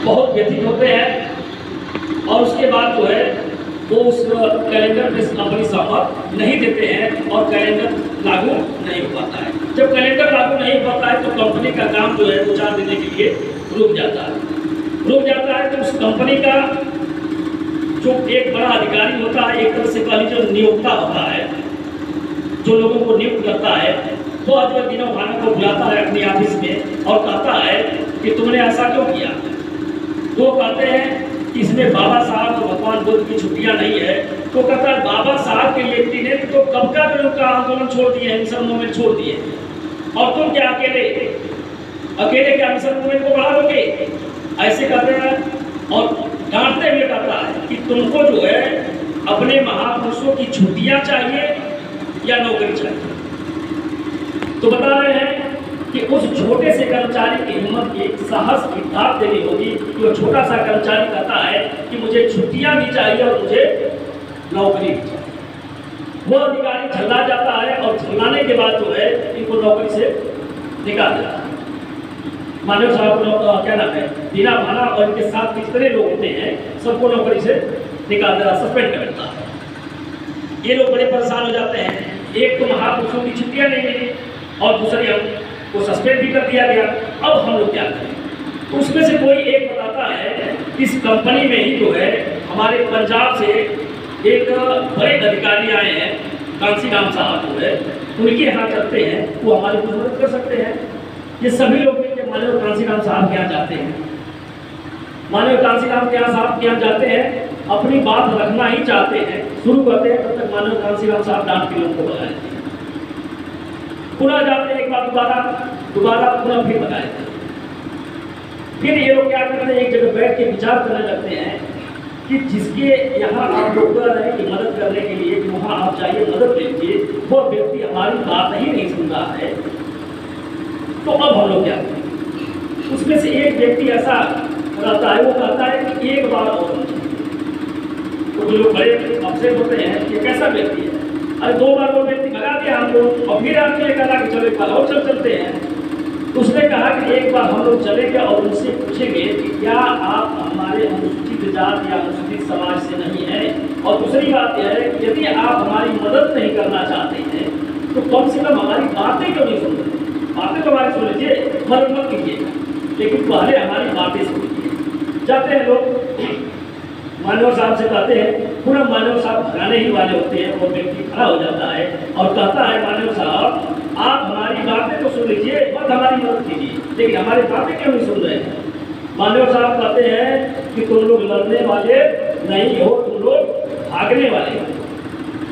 बहुत व्यथित होते हैं और उसके बाद जो है वो उस कैलेंडर में अपनी सहमत नहीं देते हैं और कैलेंडर लागू नहीं हो पाता है। जब कैलेंडर लागू नहीं हो पाता है तो कंपनी का काम जो है 2-4 दिन के लिए रुक जाता है। तो उस कंपनी का जो एक बड़ा अधिकारी होता है, एक तरह से कह लीजिए जो नियोक्ता होता है, जो लोगों को नियुक्त करता है, वो अजय दिनों भानों को बुलाता है अपनी ऑफिस में और कहता है कि तुमने ऐसा क्यों किया। तो कहते हैं कि इसमें बाबा साहब और भगवान बुद्ध की छुट्टियां नहीं है। तो कहता है बाबा साहब के व्यक्ति ने तो कब का लोग का आंदोलन छोड़ दिए, मिशन मूवमेंट छोड़ दिए, और तुम क्या अकेले क्या मिशन मूवमेंट को बढ़ा दोगे, ऐसे कहते हैं। और डांटते हुए कहता है कि तुमको जो है अपने महापुरुषों की छुट्टियां चाहिए या नौकरी चाहिए। तो बता रहे हैं कि उस छोटे से कर्मचारी की हिम्मत की साहस की दाद देनी होगी कि वो छोटा सा कर्मचारी कहता है कि मुझे छुट्टियां भी चाहिए और मुझे नौकरी भी चाहिए। वो अधिकारी झल्ला जाता है और झल्लाने के बाद जो है इनको नौकरी से निकाल देता है। मानव साहब क्या नाम है, दीना भाना और इनके साथ कितने लोग होते हैं सबको नौकरी से निकाल देता, सस्पेंड कर देता है। ये लोग बड़े परेशान हो जाते हैं। एक तो महापुरुषों की छुट्टियां नहीं मिली और दूसरी हमको सस्पेंड भी कर दिया गया। अब हम लोग क्या करें। तो उसमें से कोई एक बताता है इस कंपनी में ही जो है हमारे पंजाब से एक बड़े अधिकारी आए हैं, कांसी राम साहब जो है, उनके यहाँ चलते हैं, वो हमारी कुछ मदद कर सकते हैं। ये सभी लोग मिलकर मानव कांसी राम साहब के यहाँ जाते हैं। मानव कांसी राम के साहब के यहाँ जाते हैं, अपनी बात रखना ही चाहते हैं, शुरू करते हैं, तब तक मानव कांसी राम साहब डांट के लोगों को बताए, पुनः जाते हैं, एक बार दोबारा पुनः फिर बताए। फिर ये लोग क्या करते हैं, एक जगह बैठ के विचार करने लगते हैं कि जिसके यहाँ आप लोग कह रहे हैं कि मदद करने के लिए कि वहाँ आप जाइए मदद लीजिए, वो व्यक्ति हमारी बात ही नहीं सुन रहा है, तो अब हम लोग क्या करें। उसमें से एक व्यक्ति ऐसा रहता है, वो कहता है कि एक बार और। तो जो बड़े अफसर होते हैं ये कैसा व्यक्ति है, अरे 2 बार वो व्यक्ति भगा दिया हम लोग और फिर आपने कहा कि चलो एक बार और चलते हैं। तो उसने कहा कि एक बार हम लोग चलेंगे और उनसे पूछेंगे कि क्या आप हमारे अनुसूचित जात या अनुसूचित समाज से नहीं हैं, और दूसरी बात यह है कि यदि आप हमारी मदद नहीं करना चाहते हैं तो कम से कम हमारी बातें क्यों नहीं सुन रहे। बातें तो हमारी सुन लीजिए, मदद मत कीजिएगा, लेकिन पहले हमारी बातें सुन लीजिए। जाते हैं लोग, मानव साहब से कहते हैं, पूरा मानव साहब भगाने ही वाले होते हैं, वो व्यक्ति खड़ा हो जाता है और कहता है मानव साहब आप हमारी बातें तो सुन लीजिए, मत हमारी मदद कीजिए, लेकिन हमारी बातें क्यों नहीं सुन रहे हैं। मानव साहब कहते हैं कि तुम लोग लड़ने वाले नहीं हो, तुम लोग भागने वाले हो।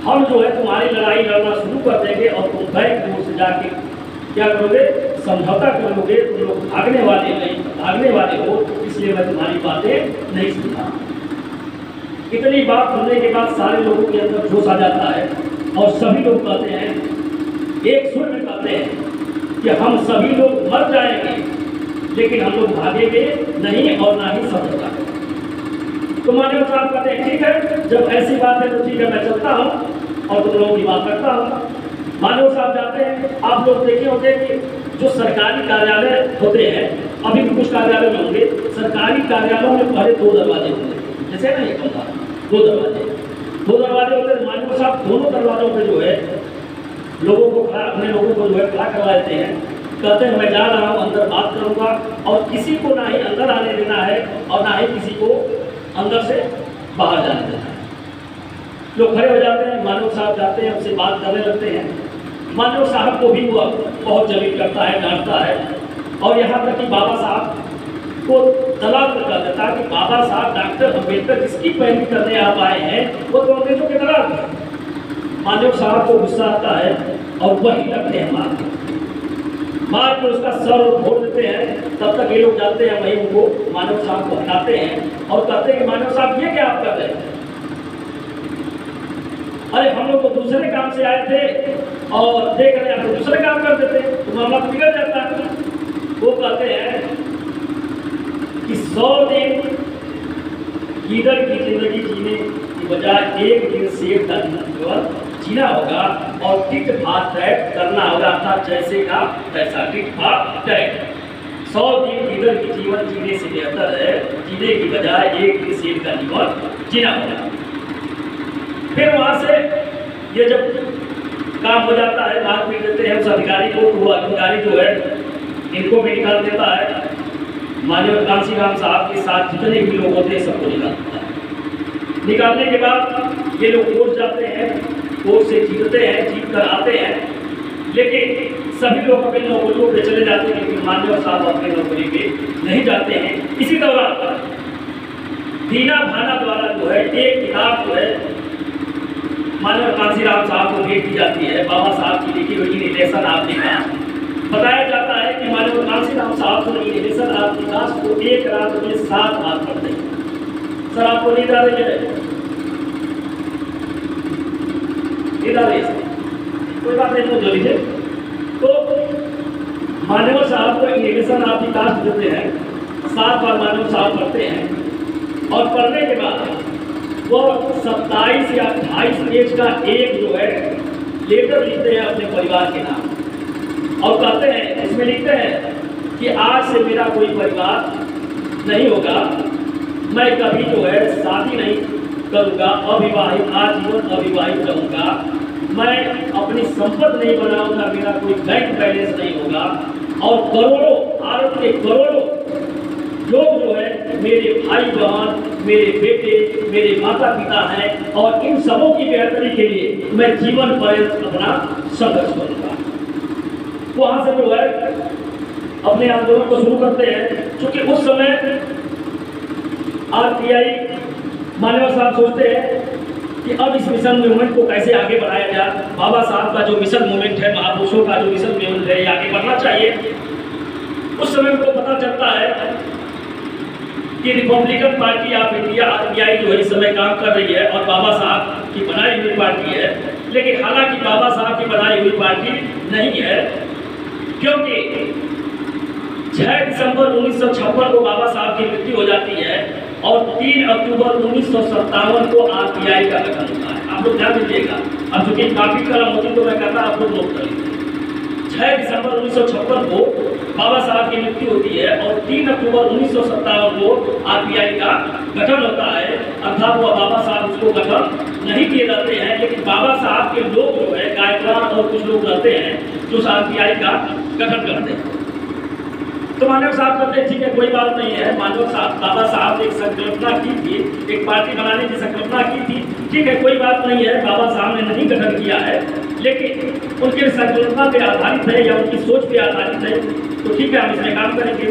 हम जो है तुम्हारी लड़ाई लड़ना शुरू कर देंगे और तुम बैंक दूर से जाके क्या करोगे, समझौता कर लोगे। तुम लोग भागने वाले हो, इसलिए मैं तुम्हारी बातें नहीं सुनता। इतनी बात सुनने के बाद सारे लोगों के अंदर जोश आ जाता है और सभी लोग कहते हैं, एक सुर में कहते हैं कि हम सभी लोग मर जाएंगे लेकिन हम लोग भागेंगे नहीं और ना ही समझौता। तो मानव साहब कहते हैं ठीक है, जब ऐसी बात है तो ठीक है, मैं चलता हूँ और तुम लोगों की बात करता हूँ। मानव साहब जाते हैं। आप लोग देखे होंगे कि जो सरकारी कार्यालय होते हैं, अभी भी कुछ कार्यालय में होंगे, सरकारी कार्यालयों में पहले 2 दरवाजे होते हैं, जैसे ना ये कमरा 2 दरवाजे होते हैं। मानव साहब दोनों दरवाजों पे जो है लोगों को अपने लोगों को जो है खड़ा करवा देते हैं। कहते हैं मैं जा रहा हूँ, अंदर बात करूँगा और किसी को ना ही अंदर आने देना है और ना ही किसी को अंदर से बाहर जाने देना है। लोग खड़े हो जाते हैं, मानव साहब जाते हैं, उनसे बात करने लगते हैं। मानव साहब को भी वो बहुत जलील करता है, डांटता है और यहाँ तक कि बाबा साहब को दलाल कर देता है कि बाबा साहब डॉक्टर अम्बेडकर जिसकी पैरवी करने आप आए हैं वो तो अंग्रेजों के दलाल थे। मानव साहब को गुस्सा आता है और वही लगते हैं मार कर उसका सर और फोड़ देते हैं। तब तक ये लोग जाते हैं, वही उनको मानव साहब को हटाते हैं और कहते हैं कि मानव साहब ये क्या आप कर रहे हैं, अरे हम लोग तो दूसरे काम से आए थे और देख रहे हैं आप दूसरे काम कर देते तो मामला तो बिगड़ जाता है। वो कहते हैं कि 100 दिन ईदर की जिंदगी जीने की बजाय एक दिन सेब का जीवन जीना होगा और टिट फाट टैट करना होगा, अर्थात जैसे का तैसा टिट फाट टैट। 100 दिन इधर की जीवन जीने से बेहतर है जीने की बजाय एक दिन सेठ का जीवन जीना होगा। फिर वहां से ये जब काम हो जाता है, मार पीट देते हैं उस अधिकारी को, तो वो अधिकारी जो है इनको भी निकाल देता है। माननीय कांशीराम साहब के साथ जितने भी लोग होते हैं सबको निकाल देता है। निकालने के बाद ये लोग कोर्ट जाते हैं, कोर्ट से जीतते हैं, जीत कर आते हैं, लेकिन सभी लोग अपनी नौकरियों पे चले जाते हैं, लेकिन माननीय साहब अपनी नौकरी पे नहीं जाते हैं। इसी दौरान दीना भाना द्वारा जो है एक किताब जो है माननीय कांशीराम साहब को भेज दी जाती है, बाबा साहब की लिखी हुई इनिलेशन ऑफ द कास्ट। बताया जाता है कि माननीय कांशीराम साहब ने इनिलेशन ऑफ द कास्ट को एक रात में 7 बार पढ़ते हैं। सर आपको नींद आ रही है? नींद आ रही है? कोई बात नहीं, तो लीजिए। तो माननीय साहब को इनिलेशन ऑफ द कास्ट देते हैं, 7 बार माननीय साहब पढ़ते हैं और पढ़ने के बाद वो 27 या 28 पेज का एक जो है लेटर लिखते हैं अपने परिवार के नाम और कहते हैं, इसमें लिखते हैं कि आज से मेरा कोई परिवार नहीं होगा, मैं कभी जो है शादी नहीं करूँगा, अविवाहित आजीवन अविवाहित रहूँगा, मैं अपनी संपत्ति नहीं बनाऊँगा, मेरा कोई बैंक बैलेंस नहीं होगा और करोड़ों भारत के करोड़ों लोग जो है मेरे भाई बहन, मेरे बेटे, मेरे माता पिता हैं और इन सबों की बेहतरी के लिए मैं जीवन पर्यंत अपना संघर्ष करूंगा। वहां से जो है अपने आंदोलन को शुरू करते हैं। क्योंकि उस समय आरपीआई माननीय साहब सोचते हैं कि अब इस मिशन मूवमेंट को कैसे आगे बढ़ाया जाए। बाबा साहब का जो मिशन मूवमेंट है, महापुरुषों का जो मिशन मूवमेंट है, ये आगे बढ़ना चाहिए। उस समय उनको पता चलता है कि Republican party of India RPI जो है इस समय काम कर रही है और बाबा साहब की बनाई हुई पार्टी है, लेकिन हालांकि बाबा साहब की बनाई हुई पार्टी नहीं है, क्योंकि 6 दिसंबर 1956 को बाबा साहब की मृत्यु हो जाती है और 3 अक्टूबर 1957 को आरपीआई का गठन होता है। आप लोग ध्यान दीजिएगा, अब चूंकि काफी कलम होती तो मैं कहता आप लोग नोट कर लीजिए। 6 दिसंबर 1956 को बाबा साहब की मृत्यु होती है और 3 अक्टूबर 1957 को आरपीआई का गठन होता है। अर्थात वो बाबा साहब उसको गठन नहीं किए जाते हैं, लेकिन बाबा साहब के लोग जो है गायकवाड़ और कुछ लोग रहते हैं जो आरपीआई का गठन करते हैं। तो मानव साहब कहते हैं ठीक है, कोई बात नहीं है। मानव साहब, बाबा साहब ने एक संकल्पना की थी, एक पार्टी बनाने की संकल्पना की थी, ठीक है कोई बात नहीं है, बाबा साहब ने नहीं गठन किया है, लेकिन उनके संकल्पना पे आधारित है या उनकी सोच पे आधारित है, तो ठीक है हम इसमें काम करेंगे।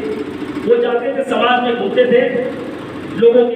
वो जाते थे, समाज में घूमते थे, लोगों की